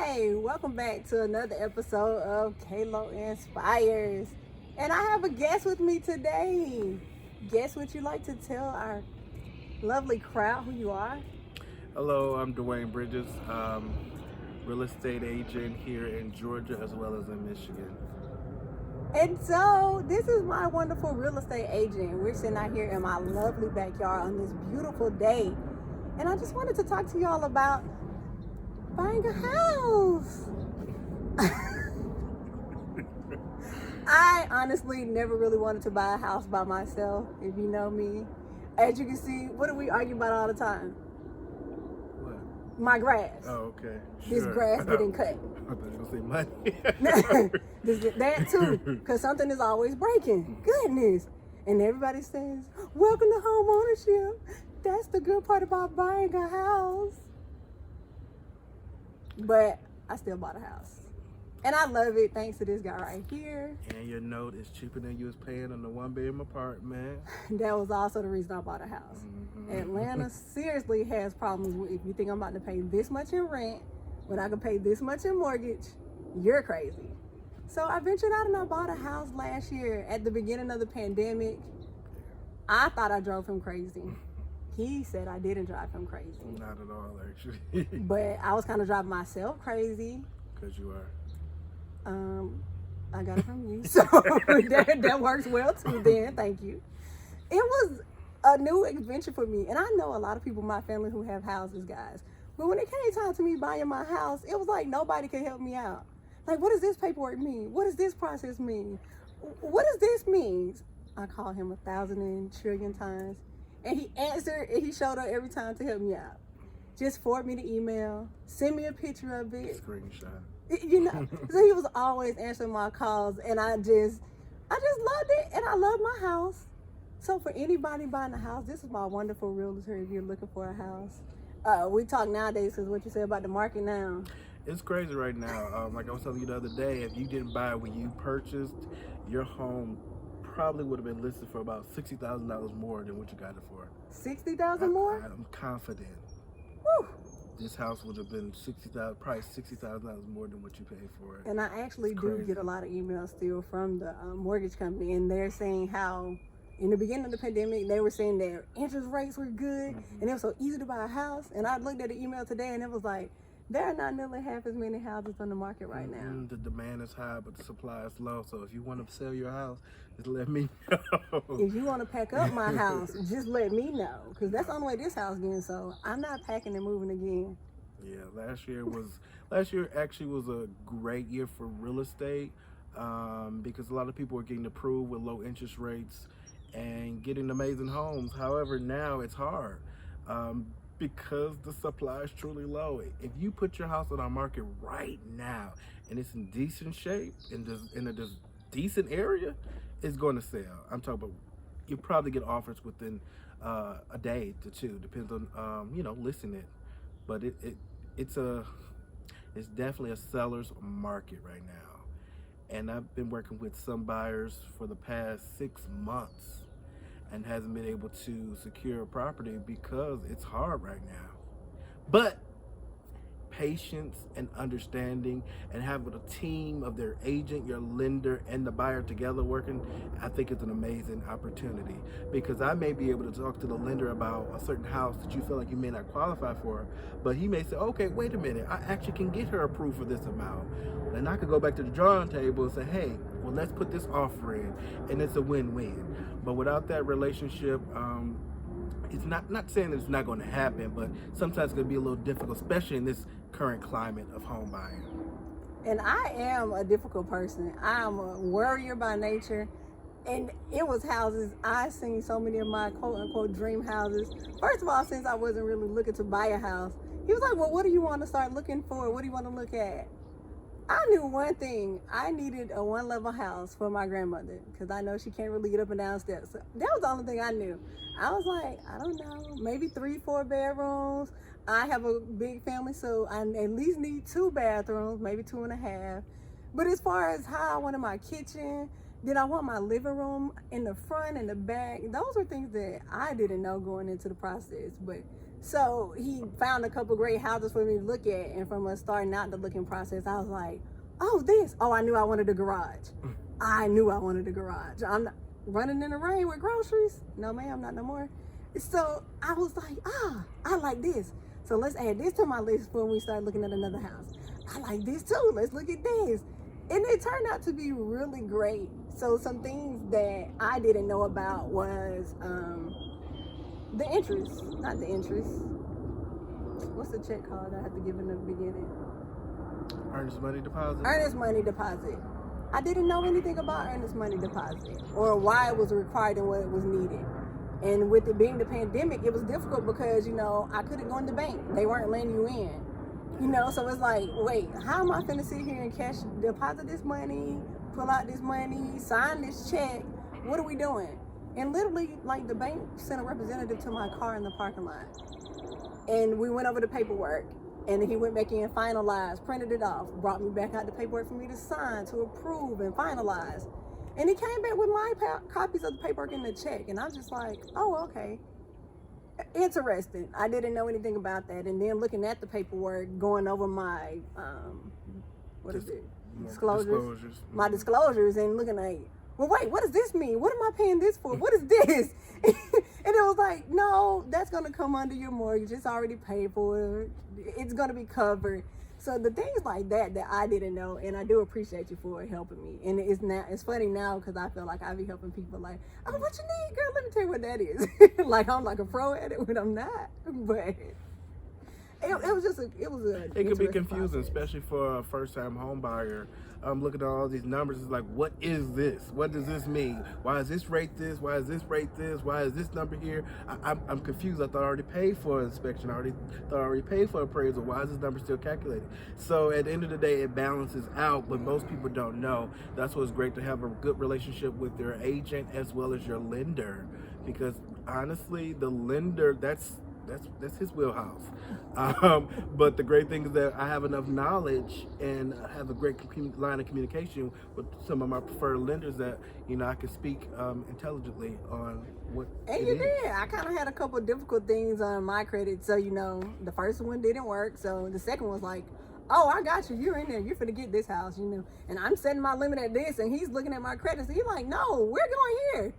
Hi, welcome back to another episode of Kalo Inspires. And I have a guest with me today. Guess what you like to tell our lovely crowd who you are? Hello, I'm Dwain Bridges, real estate agent here in Georgia as well as in Michigan. And so, this is my wonderful real estate agent. We're sitting out here in my lovely backyard on this beautiful day. And I just wanted to talk to y'all about buying a house. I honestly never really wanted to buy a house by myself, if you know me. As you can see, what do we argue about all the time? What? My grass. Oh, okay. This Sure. grass getting cut. I thought you were going to say money. That too, because something is always breaking. Goodness. And everybody says, welcome to home ownership. That's the good part about buying a house. But I still bought a house. And I love it thanks to this guy right here. And your note is cheaper than you was paying on the one-bedroom apartment. That was also the reason I bought a house. Mm-hmm. Atlanta seriously has problems with, if you think I'm about to pay this much in rent when I can pay this much in mortgage, you're crazy. So I ventured out and I bought a house last year at the beginning of the pandemic. I thought I drove him crazy. He said I didn't drive him crazy. Not at all, actually. But I was kind of driving myself crazy. Because you are. I got it from you. So that works well too then. Thank you. It was a new adventure for me. And I know a lot of people in my family who have houses, guys. But when it came time to me buying my house, it was like nobody could help me out. Like, what does this paperwork mean? What does this process mean? What does this mean? I called him 1,000 and trillion times. And he answered and he showed up every time to help me out. Just forward me the email, send me a picture of it. Screenshot. You know, so he was always answering my calls, and I just loved it, and I love my house. So for anybody buying a house, this is my wonderful realtor. If you're looking for a house, we talk nowadays because what you say about the market now. It's crazy right now. Like I was telling you the other day, if you didn't buy it when you purchased, your home probably would have been listed for about $60,000 more than what you got it for. 60,000 more? I'm confident. Woo. This house would have been probably $60,000 more than what you paid for it. And I actually It's do crazy. get a lot of emails still from the mortgage company, and they're saying how in the beginning of the pandemic, they were saying their interest rates were good, and it was so easy to buy a house. And I looked at the email today, and it was like, there are not nearly half as many houses on the market right now. The demand is high, but the supply is low. So if you want to sell your house, just let me know. If you want to pack up my house, just let me know, because that's the only way this house getting sold. I'm not packing and moving again. Yeah, last year actually was a great year for real estate because a lot of people were getting approved with low interest rates and getting amazing homes. However, now it's hard because the supply is truly low. If you put your house on our market right now and it's in decent shape in a decent area, it's going to sell. I'm talking about you probably get offers within a day to two, depends on listing it. But it's definitely a seller's market right now. And I've been working with some buyers for the past 6 months and hasn't been able to secure a property because it's hard right now. But patience and understanding and having a team of their agent, your lender, and the buyer together working, I think it's an amazing opportunity because I may be able to talk to the lender about a certain house that you feel like you may not qualify for, but he may say, okay, wait a minute, I actually can get her approved for this amount. And I could go back to the drawing table and say, hey, well, let's put this offer in, and it's a win-win. But without that relationship, it's not saying that it's not going to happen, but sometimes it's going to be a little difficult, especially in this current climate of home buying. And I am a difficult person. I'm a worrier by nature. And it was houses. I seen so many of my quote unquote dream houses. First of all, since I wasn't really looking to buy a house, he was like, well, what do you want to start looking for? What do you want to look at? I knew one thing. I needed a one-level house for my grandmother because I know she can't really get up and down steps. So that was the only thing I knew. I was like, I don't know, maybe 3-4 bedrooms. I have a big family, so I at least need 2 bathrooms, maybe 2.5. But as far as how I wanted my kitchen Did I want my living room in the front and the back? Those were things that I didn't know going into the process. But so he found a couple great houses for me to look at, and from us starting out the looking process, I was like, oh, this. Oh, I knew I wanted a garage. I knew I wanted a garage. I'm not running in the rain with groceries. No, ma'am, not no more. So I was like, I like this. So let's add this to my list when we start looking at another house. I like this too. Let's look at this. And it turned out to be really great. So some things that I didn't know about was the interest. Not the interest. What's the check called I have to give in the beginning? Earnest money deposit. Earnest money deposit. I didn't know anything about earnest money deposit or why it was required and what it was needed. And with it being the pandemic, it was difficult because, you know, I couldn't go in the bank. They weren't letting you in. You know, so it's like, wait, how am I finna sit here and cash deposit this money, pull out this money, sign this check? What are we doing? And literally, like, the bank sent a representative to my car in the parking lot. And we went over the paperwork. And then he went back in, finalized, printed it off, brought me back out the paperwork for me to sign, to approve, and finalize. And he came back with my copies of the paperwork and the check. And I'm just like, oh, okay. Interesting. I didn't know anything about that. And then looking at the paperwork, going over my, disclosures. My disclosures, and looking like, well, wait, what does this mean? What am I paying this for? What is this? And it was like, no, that's going to come under your mortgage. It's already paid for. It's going to be covered. So the things like that I didn't know, and I do appreciate you for helping me. And it's funny now because I feel like I be helping people like, oh, what you need, girl? Let me tell you what that is. Like I'm like a pro at it when I'm not. But it was just a It can be confusing, especially for a first-time home buyer. Looking at all these numbers, it's like, what is this? What does this mean? Why is this rate this? Why is this rate this? Why is this number here? I'm confused. I thought I already paid for inspection. I already paid for appraisal. Why is this number still calculated? So at the end of the day, it balances out, but most people don't know. That's what's great to have a good relationship with your agent as well as your lender, because honestly, the lender, that's his wheelhouse. But the great thing is that I have enough knowledge and have a great line of communication with some of my preferred lenders that, you know, I can speak intelligently on what and you did. I kind of had a couple of difficult things on my credit. So, you know, the first one didn't work. So the second was like, oh, I got you. You're in there. You're finna get this house, you know. And I'm setting my limit at this. And he's looking at my credit. So he's like, no, we're going here.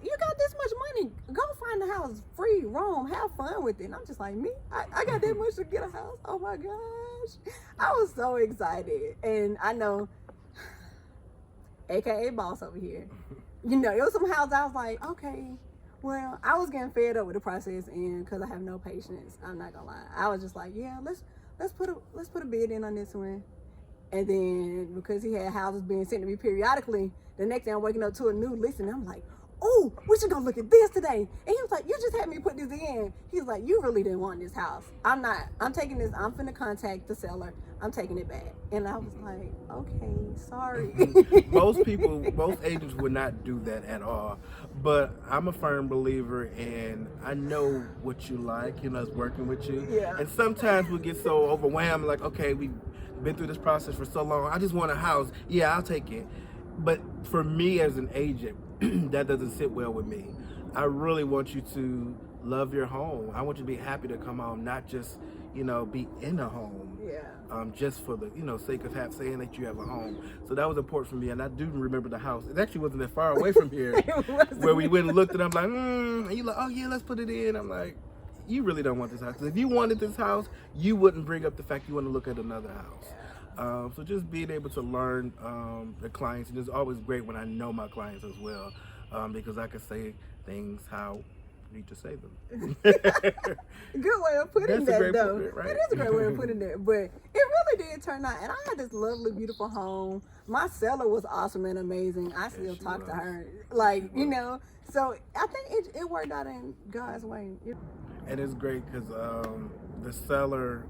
You got this much money. Go find a house, free, roam, have fun with it. And I'm just like, me? I got that much to get a house? Oh my gosh. I was so excited. And I know, AKA boss over here, you know, it was some houses I was like, okay, well, I was getting fed up with the process, and because I have no patience, I'm not gonna lie. I was just like, yeah, let's put a bid in on this one. And then because he had houses being sent to me periodically, the next day I'm waking up to a new list, and I'm like, oh, we should go look at this today. And he was like, you just had me put this in. He was like, you really didn't want this house. I'm taking this, I'm finna contact the seller. I'm taking it back. And I was like, okay, sorry. Most agents would not do that at all. But I'm a firm believer, and I know what you like, you know, it's working with you. Yeah. And sometimes we get so overwhelmed, like, okay, we've been through this process for so long. I just want a house. Yeah, I'll take it. But for me as an agent, that doesn't sit well with me. I really want you to love your home. I want you to be happy to come home, not just, you know, be in a home. Yeah. Just for the, you know, sake of saying that you have a home. So that was important for me, and I do remember the house. It actually wasn't that far away from here, where we went and looked, and I'm like, and you're like, oh yeah, let's put it in. I'm like, you really don't want this house. 'Cause if you wanted this house, you wouldn't bring up the fact you want to look at another house. So just being able to learn the clients, and it's always great when I know my clients as well, because I can say things how I need to say them. Good way of putting that, though. Right? It is a great way of putting that. But it really did turn out. And I had this lovely, beautiful home. My seller was awesome and amazing. I still talk to her. Like, you know. So I think it worked out in God's way. And it's great because the seller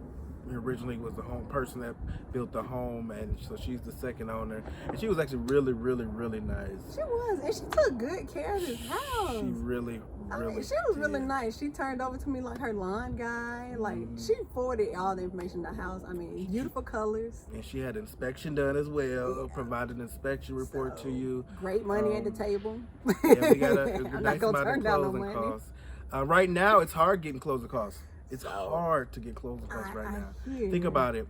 originally was the home person that built the home, and so she's the second owner. And she was actually really, really, really nice. She was, and she took good care of this house. She really, really. She was really nice. She turned over to me like her lawn guy. Like she forwarded all the information in the house. I mean, beautiful colors. And she had inspection done as well. Provided an inspection report to you. Great money at the table. Yeah, we got a I'm nice not gonna amount turn of down no closing money. costs. Right now, it's hard getting closing costs. It's hard to get closing costs right now. Think about it.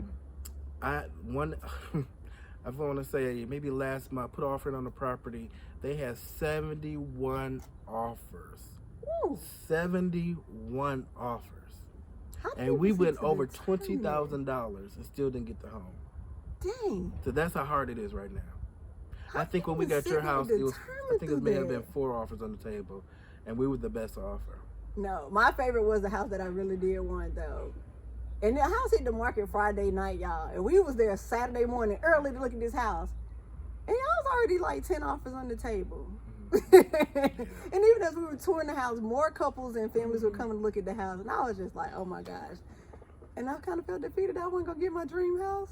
I want to say maybe last month, put an offering on the property. They had 71 offers. Woo. 71 offers. And we went over $20,000 and still didn't get the home. Dang. So that's how hard it is right now. I think when we got your house, I think it may have been 4 offers on the table, and we were the best offer. No, my favorite was the house that I really did want though. And the house hit the market Friday night, y'all. And we was there Saturday morning early to look at this house. And y'all was already like 10 offers on the table. And even as we were touring the house, more couples and families were coming to look at the house. And I was just like, oh my gosh. And I kind of felt defeated. I wasn't going to get my dream house.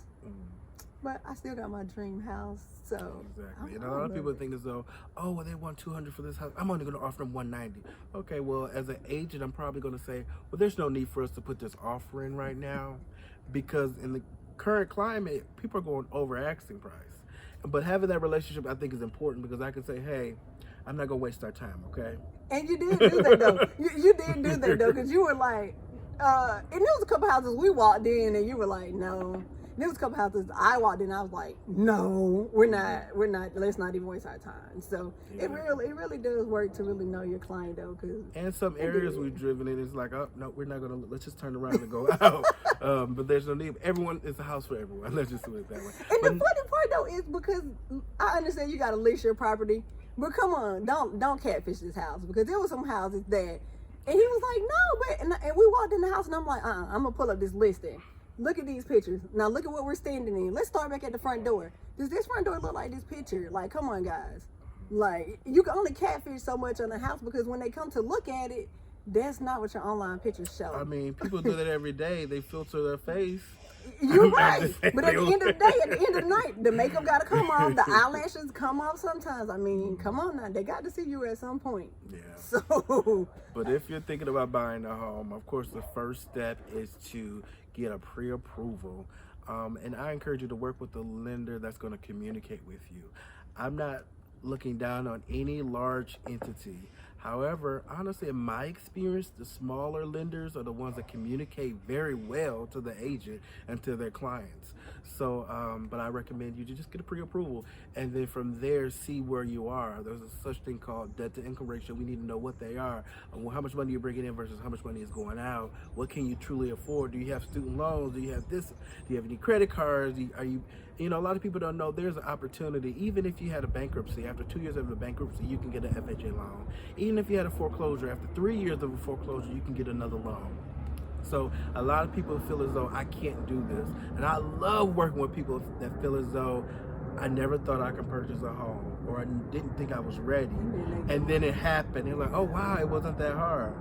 But I still got my dream house. So exactly. And a lot of people think as though, oh, well, they want $200 for this house. I'm only going to offer them $190. Okay, well, as an agent, I'm probably going to say, well, there's no need for us to put this offer in right now, because in the current climate, people are going over asking price. But having that relationship, I think, is important, because I can say, hey, I'm not going to waste our time, okay? And you did do that, though. You did do that, though, because you were like, and there was a couple houses we walked in, and you were like, no. There was a couple houses I walked in, I was like, no, we're not, let's not even waste our time. So it really does work to really know your client though. And some areas we've driven in, it's like, oh, no, we're not going to, let's just turn around and go out. But there's no need. Everyone, it's a house for everyone. Let's just do it that way. And the funny part though is, because I understand you got to list your property, but come on, don't catfish this house, because there were some houses that, and he was like, no, but, and we walked in the house and I'm like, I'm going to pull up this listing. Look at these pictures. Now look at what we're standing in. Let's start back at the front door. Does this front door look like this picture? Like, come on, guys. Like, you can only catfish so much on the house, because when they come to look at it, that's not what your online pictures show. I mean, people do that every day. They filter their face. You're right. But at the end of the day, at the end of the night, the makeup got to come off. The eyelashes come off sometimes. I mean, come on now. They got to see you at some point. Yeah. So. But if you're thinking about buying a home, of course, the first step is to get a pre-approval. And I encourage you to work with a lender that's going to communicate with you. I'm not looking down on any large entity. However, honestly, in my experience, the smaller lenders are the ones that communicate very well to the agent and to their clients. So, but I recommend you to just get a pre-approval, and then from there, see where you are. There's a such thing called debt-to-income ratio. We need to know what they are. How much money you're bringing in versus how much money is going out. What can you truly afford? Do you have student loans? Do you have this? Do you have any credit cards? A lot of people don't know there's an opportunity. Even if you had a bankruptcy, after 2 years of a bankruptcy, you can get an FHA loan. Even if you had a foreclosure, after 3 years of a foreclosure, you can get another loan. So a lot of people feel as though I can't do this. And I love working with people that feel as though I never thought I could purchase a home, or I didn't think I was ready. And then it happened. They're like, oh, wow, it wasn't that hard.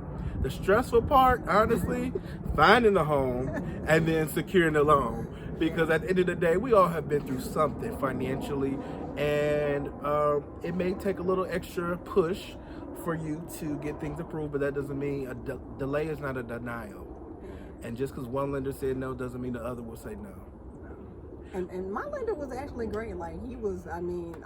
The stressful part, honestly, finding the home and then securing the loan. Because at the end of the day, we all have been through something financially, and it may take a little extra push for you to get things approved, but that doesn't mean a delay is not a denial. And just because one lender said no doesn't mean the other will say no. And my lender was actually great. Like, he was,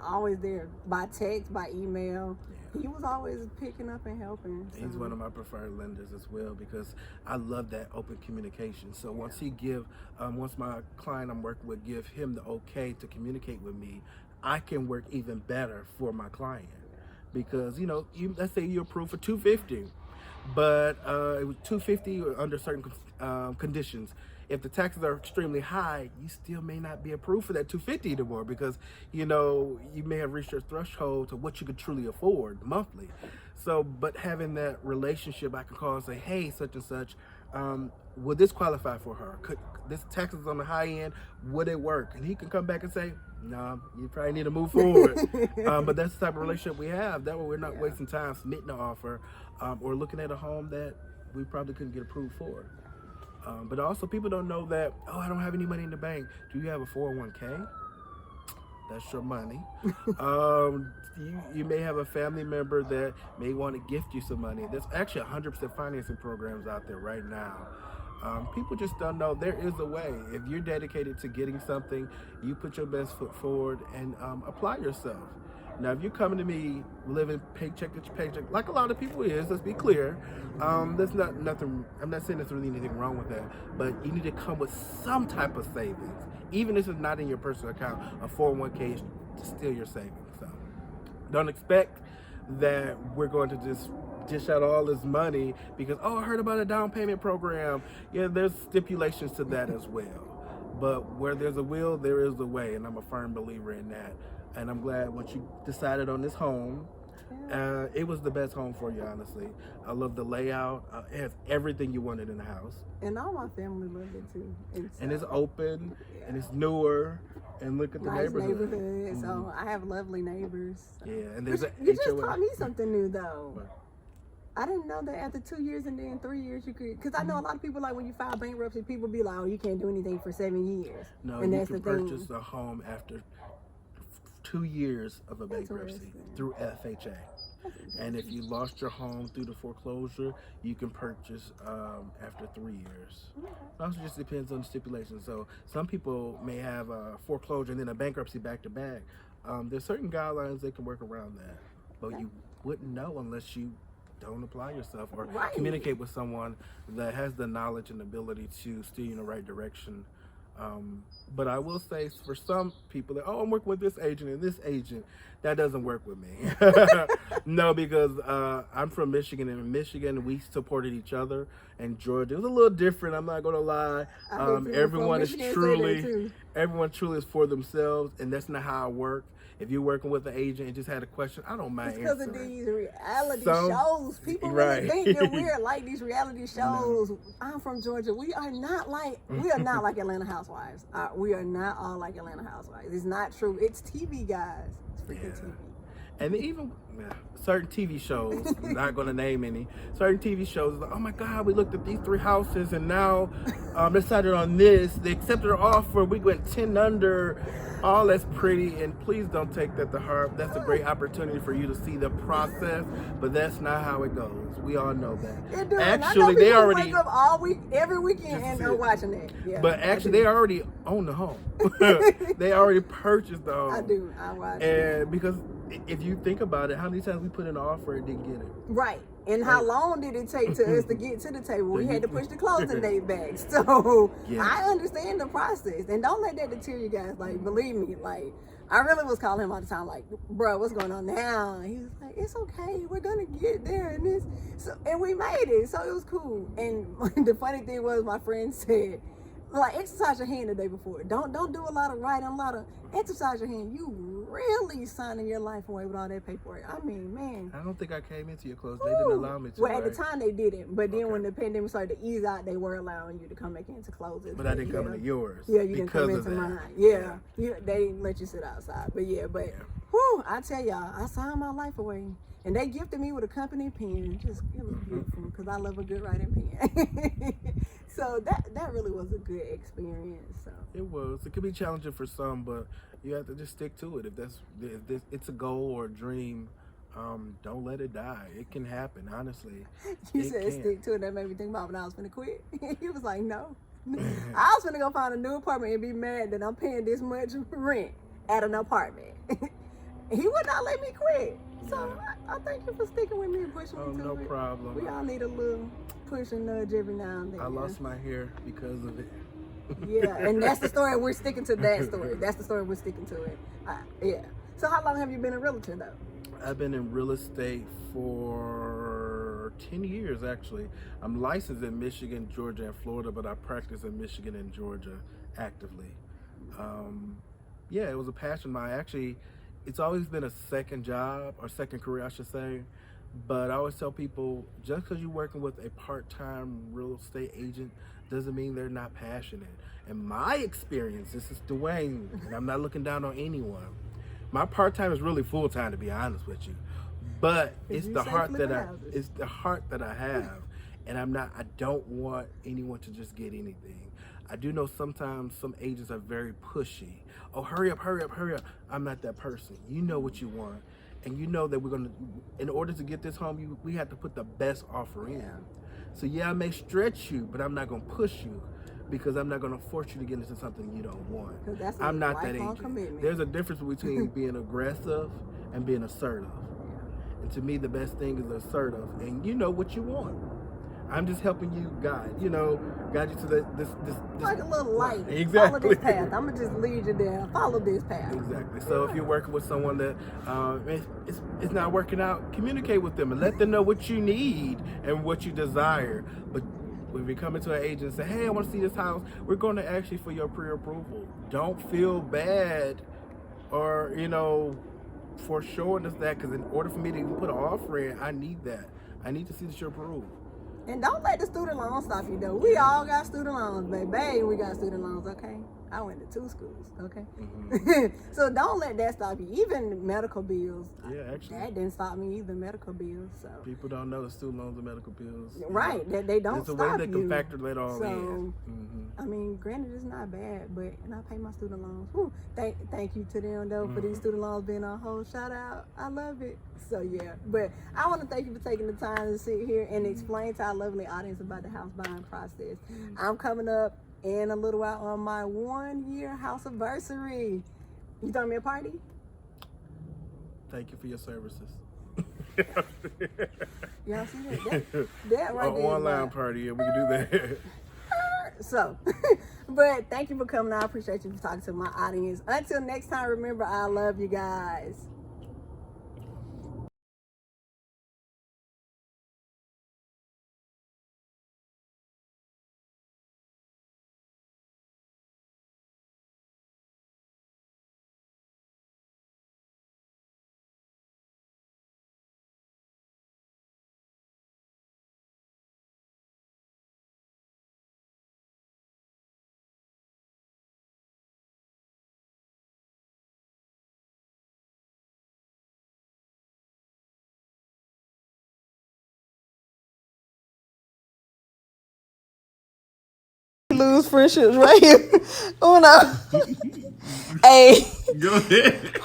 always there by text, by email. Yeah. He was always picking up and helping. So. He's one of my preferred lenders as well, because I love that open communication. So once once my client I'm working with give him the okay to communicate with me, I can work even better for my client. Because, let's say you're approved for $250, but it was $250 under certain conditions. If the taxes are extremely high, you still may not be approved for that $250 anymore, because you may have reached your threshold to what you could truly afford monthly. So, but having that relationship, I can call and say, hey, such and such, would this qualify for her? Could this taxes on the high end, would it work? And he can come back and say, no, you probably need to move forward. But that's the type of relationship we have. That way we're not wasting time submitting an offer or looking at a home that we probably couldn't get approved for. But also, people don't know that, oh, I don't have any money in the bank. Do you have a 401k? That's your money. You may have a family member that may want to gift you some money. There's actually 100% financing programs out there right now. People just don't know there is a way. If you're dedicated to getting something, you put your best foot forward and apply yourself. Now, if you're coming to me living paycheck to paycheck, like a lot of people is, let's be clear, there's not nothing. I'm not saying there's really anything wrong with that, but you need to come with some type of savings, even if it's not in your personal account. A 401k is still your savings. So, don't expect that we're going to just dish out all this money because, oh, I heard about a down payment program. Yeah, there's stipulations to that as well. But where there's a will, there is a way, and I'm a firm believer in that. And I'm glad once you decided on this home, it was the best home for you, honestly. I love the layout. It has everything you wanted in the house. And all my family loved it too. And it's open, and it's newer, and look at the nice neighborhood. Mm-hmm. So I have lovely neighbors. So. Yeah, and there's you just taught me something new, though. What? I didn't know that after 2 years and then 3 years you could, because I know a lot of people, like when you file bankruptcy, people be like, oh, you can't do anything for 7 years. No, and you that's can the purchase a home after 2 years of a bankruptcy through FHA. And if you lost your home through the foreclosure, you can purchase after 3 years. It also just depends on the stipulations. So some people may have a foreclosure and then a bankruptcy back to back. There's certain guidelines that can work around that, but you wouldn't know unless you don't apply yourself or communicate with someone that has the knowledge and ability to steer you in the right direction. But I will say for some people that, oh, I'm working with this agent and this agent, that doesn't work with me. No, because I'm from Michigan, and in Michigan we supported each other, and Georgia it was a little different. I'm not gonna lie. Everyone truly is for themselves, and that's not how I work. If you're working with an agent and just had a question, I don't mind answering. It's because of these reality shows. People really think that we're like these reality shows. No. I'm from Georgia. We are not like Atlanta Housewives. We are not all like Atlanta Housewives. It's not true. It's TV, guys. It's freaking TV. And even certain TV shows, I'm not going to name any, certain TV shows, like, oh my God, we looked at these 3 houses and now decided on this. They accepted our offer. We went 10 under. All that's pretty, and please don't take that to heart. That's a great opportunity for you to see the process, but that's not how it goes. We all know that. Actually, they already wake up every weekend, and they're watching it. Yeah, but actually, they already own the home. They already purchased the home. I do. I watch it. And because if you think about it, how many times we put in an offer and didn't get it? Right. And how long did it take to us to get to the table? We had to push the closing date back. So I understand the process. And don't let that deter you guys. Like, believe me, like, I really was calling him all the time, like, bro, what's going on now? And he was like, it's okay. We're going to get there. And we made it. So it was cool. And the funny thing was, my friend said, like, exercise your hand the day before. Don't do a lot of writing, a lot of exercise your hand. You really signing your life away with all that paperwork. I mean, man. I don't think I came into your clothes. They didn't allow me to. Well, at the time they didn't, but then when the pandemic started to ease out, they were allowing you to come back into closes. But I didn't come into yours. Yeah, you didn't come into mine. Yeah. They didn't let you sit outside. But whew, I tell y'all, I signed my life away. And they gifted me with a company pen. It was beautiful because I love a good writing pen. So that really was a good experience. So it was. It could be challenging for some, but you have to just stick to it. If it's a goal or a dream, don't let it die. It can happen, honestly. You said stick to it. That made me think about when I was gonna quit. He was like, no. I was gonna go find a new apartment and be mad that I'm paying this much rent at an apartment. He would not let me quit. So I thank you for sticking with me and pushing me to it. No problem. We all need a little push and nudge every now and then. I lost my hair because of it. Yeah, and that's the story. We're sticking to that story. That's the story. We're sticking to it. Yeah. So how long have you been a realtor, though? I've been in real estate for 10 years, actually. I'm licensed in Michigan, Georgia, and Florida, but I practice in Michigan and Georgia actively. It was a passion of mine. Actually, it's always been a second job, or second career, I should say. But I always tell people, just because you're working with a part-time real estate agent doesn't mean they're not passionate. In my experience, this is Dwain, and I'm not looking down on anyone. My part-time is really full-time, to be honest with you. But it's the heart that I have. And I don't want anyone to just get anything. I do know sometimes some agents are very pushy. Oh, hurry up, hurry up, hurry up. I'm not that person. You know what you want. And you know that we're going to, in order to get this home, we have to put the best offer in. So yeah, I may stretch you, but I'm not going to push you because I'm not going to force you to get into something you don't want. I'm not that agent. Commitment. There's a difference between being aggressive and being assertive. And to me, the best thing is assertive, and you know what you want. I'm just helping you guide you to this like a little light. Exactly. Follow this path. I'm gonna just lead you there. Follow this path. Exactly. So if you're working with someone that it's not working out, communicate with them and let them know what you need and what you desire. But when we come into an agent and say, "Hey, I want to see this house," we're going to ask you for your pre-approval. Don't feel bad, or for showing us that, because in order for me to even put an offer in, I need that. I need to see that you're approved. And don't let the student loans stop you, though. We all got student loans, baby. We got student loans, okay? I went to 2 schools, okay? Mm-hmm. So don't let that stop you. Even medical bills. Yeah, actually. That didn't stop me either, medical bills. So people don't know the student loans and medical bills. Right, that they don't stop you. There's a way they can factor that all in. I mean, granted, it's not bad, and I pay my student loans. Whew. Thank you to them, though, for these student loans being on hold. Shout out. I love it. So, yeah. But I want to thank you for taking the time to sit here and explain to our lovely audience about the house buying process. I'm coming up in a little while on my 1-year House-a-versary. You throwing me a party? Thank you for your services. Y'all see that? That right there. Online party, yeah, we can do that. So, but thank you for coming. I appreciate you for talking to my audience. Until next time, remember, I love you guys. Lose friendships right here. Oh no. Hey. Go ahead.